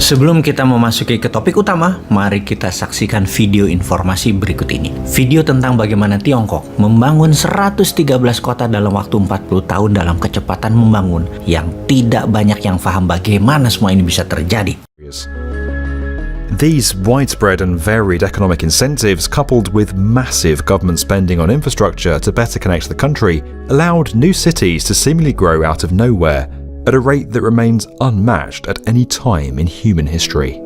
Sebelum kita memasuki ke topik utama, mari kita saksikan video informasi berikut ini. Video tentang bagaimana Tiongkok membangun 113 kota dalam waktu 40 tahun dalam kecepatan membangun yang tidak banyak yang paham bagaimana semua ini bisa terjadi. These widespread and varied economic incentives, coupled with massive government spending on infrastructure to better connect the country, allowed new cities to seemingly grow out of nowhere at a rate that remains unmatched at any time in human history.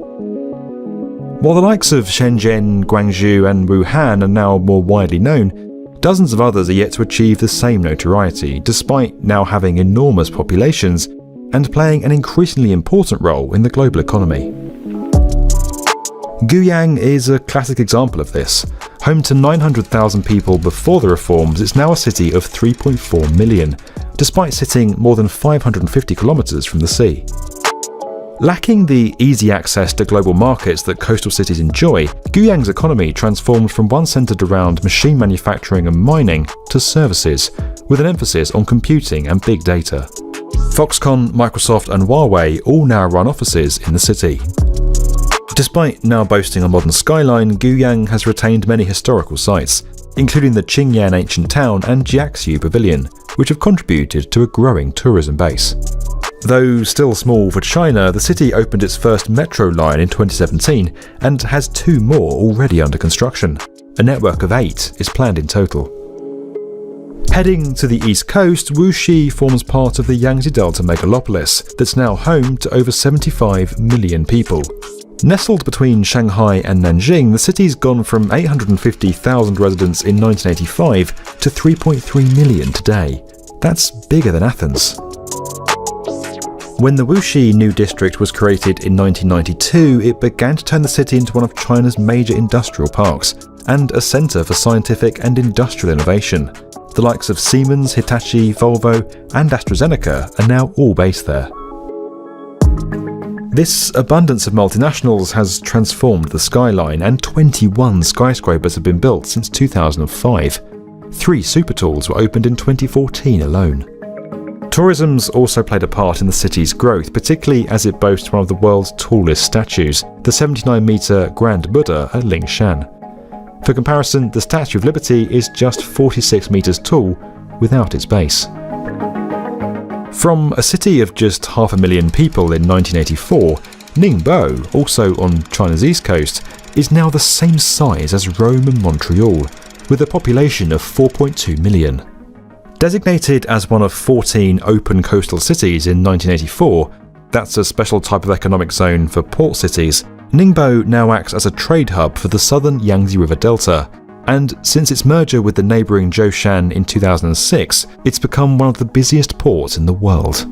While the likes of Shenzhen, Guangzhou and Wuhan are now more widely known, dozens of others are yet to achieve the same notoriety, despite now having enormous populations and playing an increasingly important role in the global economy. Guiyang is a classic example of this. Home to 900,000 people before the reforms, it's now a city of 3.4 million, despite sitting more than 550 kilometers from the sea. Lacking the easy access to global markets that coastal cities enjoy, Guiyang's economy transformed from one centered around machine manufacturing and mining to services, with an emphasis on computing and big data. Foxconn, Microsoft and Huawei all now run offices in the city. Despite now boasting a modern skyline, Guiyang has retained many historical sites, including the Qingyan ancient town and Jiaxiu Pavilion, which have contributed to a growing tourism base. Though still small for China, the city opened its first metro line in 2017 and has 2 more already under construction. A network of 8 is planned in total. Heading to the east coast, Wuxi forms part of the Yangtze Delta megalopolis that's now home to over 75 million people. Nestled between Shanghai and Nanjing, the city's gone from 850,000 residents in 1985 to 3.3 million today. That's bigger than Athens. When the Wuxi New District was created in 1992, it began to turn the city into one of China's major industrial parks and a centre for scientific and industrial innovation. The likes of Siemens, Hitachi, Volvo and AstraZeneca are now all based there. This abundance of multinationals has transformed the skyline, and 21 skyscrapers have been built since 2005. 3 supertalls were opened in 2014 alone. Tourism's also played a part in the city's growth, particularly as it boasts one of the world's tallest statues, the 79-metre Grand Buddha at Lingshan. For comparison, the Statue of Liberty is just 46 metres tall without its base. From a city of just 500,000 people in 1984, Ningbo, also on China's east coast, is now the same size as Rome and Montreal, with a population of 4.2 million. Designated as one of 14 open coastal cities in 1984, that's a special type of economic zone for port cities, Ningbo now acts as a trade hub for the southern Yangtze River Delta, and since its merger with the neighbouring Zhoushan in 2006, it's become one of the busiest ports in the world.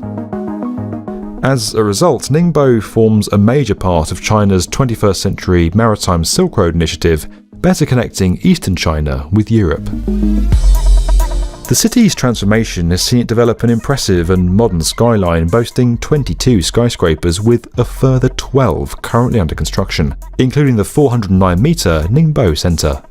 As a result, Ningbo forms a major part of China's 21st century Maritime Silk Road initiative, better connecting eastern China with Europe. The city's transformation has seen it develop an impressive and modern skyline boasting 22 skyscrapers with a further 12 currently under construction, including the 409-metre Ningbo Center.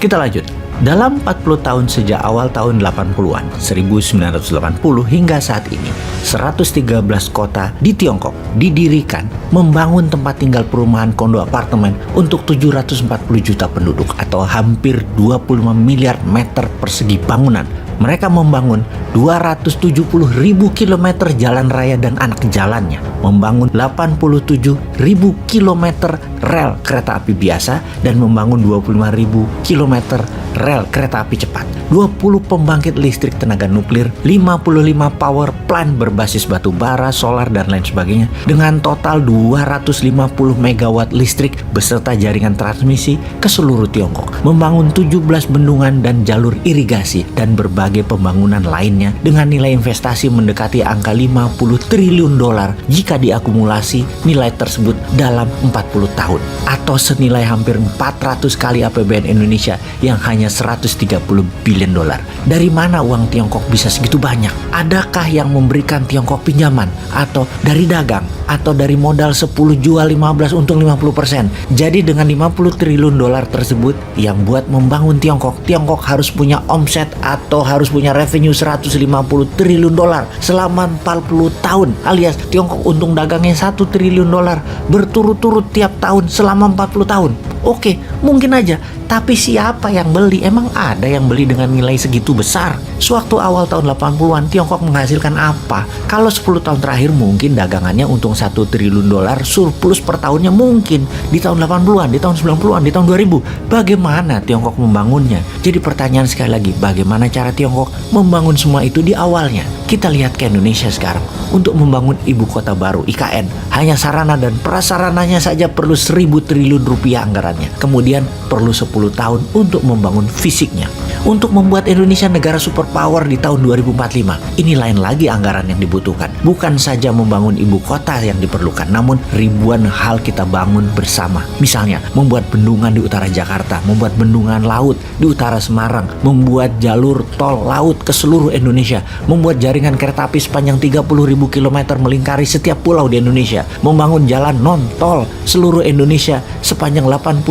Kita lanjut. Dalam 40 tahun sejak awal tahun 80-an, 1980 hingga saat ini, 113 kota di Tiongkok didirikan membangun tempat tinggal perumahan kondo apartemen untuk 740 juta penduduk atau hampir 25 miliar meter persegi bangunan. Mereka membangun 270.000 kilometer jalan raya dan anak jalannya, membangun 87.000 kilometer rel kereta api biasa, dan membangun 25.000 kilometer rel kereta api cepat, 20 pembangkit listrik tenaga nuklir, 55 power plant berbasis batu bara, solar, dan lain sebagainya, dengan total 250 megawatt listrik beserta jaringan transmisi ke seluruh Tiongkok, membangun 17 bendungan dan jalur irigasi, dan berbagai pembangunan lainnya dengan nilai investasi mendekati angka $50 triliun jika diakumulasi nilai tersebut dalam 40 tahun atau senilai hampir 400 kali APBN Indonesia yang hanya 130 billion dolar. Dari mana uang Tiongkok bisa segitu banyak? Adakah yang memberikan Tiongkok pinjaman atau dari dagang atau dari modal 10 jual 15 untung 50%? Jadi dengan 50 triliun dolar tersebut yang buat membangun Tiongkok harus punya omset atau harus punya revenue 150 triliun dolar selama 40 tahun, alias Tiongkok untung dagangnya 1 triliun dolar berturut-turut tiap tahun selama 40 tahun. Oke, mungkin aja, tapi siapa yang beli? Emang ada yang beli dengan nilai segitu besar? Sewaktu awal tahun 80-an, Tiongkok menghasilkan apa? Kalau 10 tahun terakhir mungkin dagangannya untung 1 triliun dolar, surplus per tahunnya mungkin di tahun 80-an, di tahun 90-an, di tahun 2000. Bagaimana Tiongkok membangunnya? Jadi pertanyaan sekali lagi, bagaimana cara Tiongkok membangun semua itu di awalnya? Kita lihat ke Indonesia sekarang. Untuk membangun ibu kota baru, IKN, hanya sarana dan prasarananya saja perlu 1.000 triliun rupiah anggarannya. Kemudian perlu 10 tahun untuk membangun fisiknya. Untuk membuat Indonesia negara superpower di tahun 2045, ini lain lagi anggaran yang dibutuhkan. Bukan saja membangun ibu kota yang diperlukan, namun ribuan hal kita bangun bersama. Misalnya, membuat bendungan di utara Jakarta, membuat bendungan laut di utara Semarang, membuat jalur tol laut ke seluruh Indonesia, membuat jaringan kereta api sepanjang 30.000 km melingkari setiap pulau di Indonesia, membangun jalan non-tol seluruh Indonesia sepanjang 80.000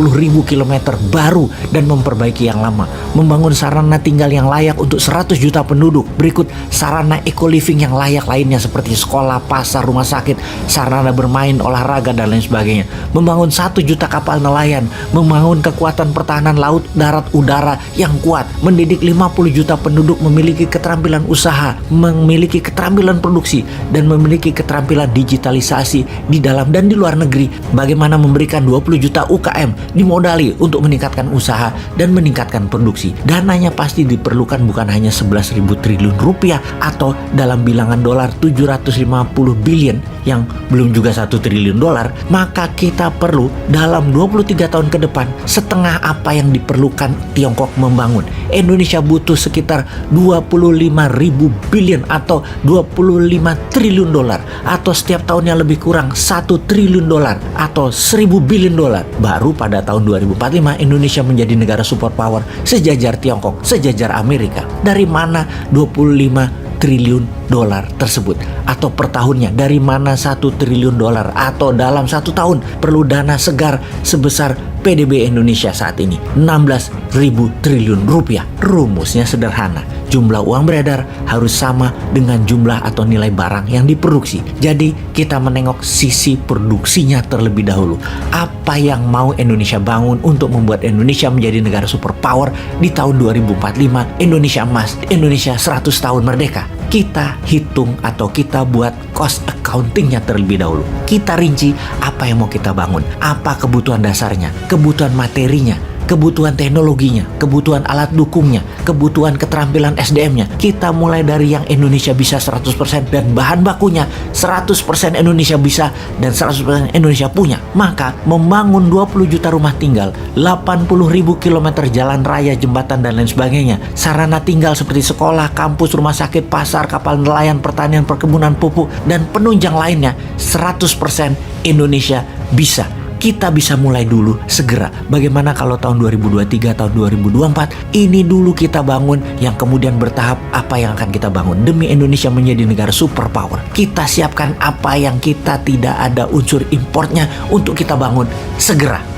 km baru dan memperbaiki yang lama, membangun sarana tinggal yang layak untuk 100 juta penduduk. Berikut sarana eco-living yang layak lainnya seperti sekolah, pasar, rumah sakit, sarana bermain, olahraga, dan lain sebagainya. Membangun 1 juta kapal nelayan, membangun kekuatan pertahanan laut, darat, udara yang kuat, mendidik 50 juta penduduk memiliki keterampilan usaha, memiliki keterampilan produksi, dan memiliki keterampilan digitalisasi di dalam dan di luar negeri. Bagaimana memberikan 20 juta UKM dimodali untuk meningkatkan usaha dan meningkatkan produksi. Dananya pasti diperlukan bukan hanya 11.000 triliun rupiah atau dalam bilangan dolar 750 billion yang belum juga 1 triliun dolar. Maka kita perlu dalam 23 tahun ke depan setengah apa yang diperlukan Tiongkok membangun. Indonesia butuh sekitar 25.000 billion atau 25 triliun dolar atau setiap tahunnya lebih kurang 1 triliun dolar atau 1.000 billion dolar. Baru pada tahun 2045 Indonesia menjadi negara superpower sejajar Tiongkok, sejajar Amerika. Dari mana 25 triliun dolar tersebut? Atau per tahunnya dari mana 1 triliun dolar? Atau dalam 1 tahun perlu dana segar sebesar PDB Indonesia saat ini 16.000 triliun rupiah. Rumusnya sederhana, jumlah uang beredar harus sama dengan jumlah atau nilai barang yang diproduksi. Jadi kita menengok sisi produksinya terlebih dahulu. Apa yang mau Indonesia bangun untuk membuat Indonesia menjadi negara superpower di tahun 2045, Indonesia emas, Indonesia 100 tahun merdeka. Kita hitung atau kita buat cost accountingnya terlebih dahulu. Kita rinci apa yang mau kita bangun, apa kebutuhan dasarnya, kebutuhan materinya, kebutuhan teknologinya, kebutuhan alat dukungnya, kebutuhan keterampilan SDM-nya. Kita mulai dari yang Indonesia bisa 100% dan bahan bakunya 100% Indonesia bisa dan 100% Indonesia punya. Maka membangun 20 juta rumah tinggal, 80.000 km jalan raya, jembatan, dan lain sebagainya, sarana tinggal seperti sekolah, kampus, rumah sakit, pasar, kapal nelayan, pertanian, perkebunan, pupuk, dan penunjang lainnya, 100% Indonesia bisa. Kita bisa mulai dulu segera. Bagaimana kalau tahun 2023, tahun 2024 ini dulu kita bangun, yang kemudian bertahap apa yang akan kita bangun demi Indonesia menjadi negara superpower. Kita siapkan apa yang kita tidak ada unsur importnya untuk kita bangun segera.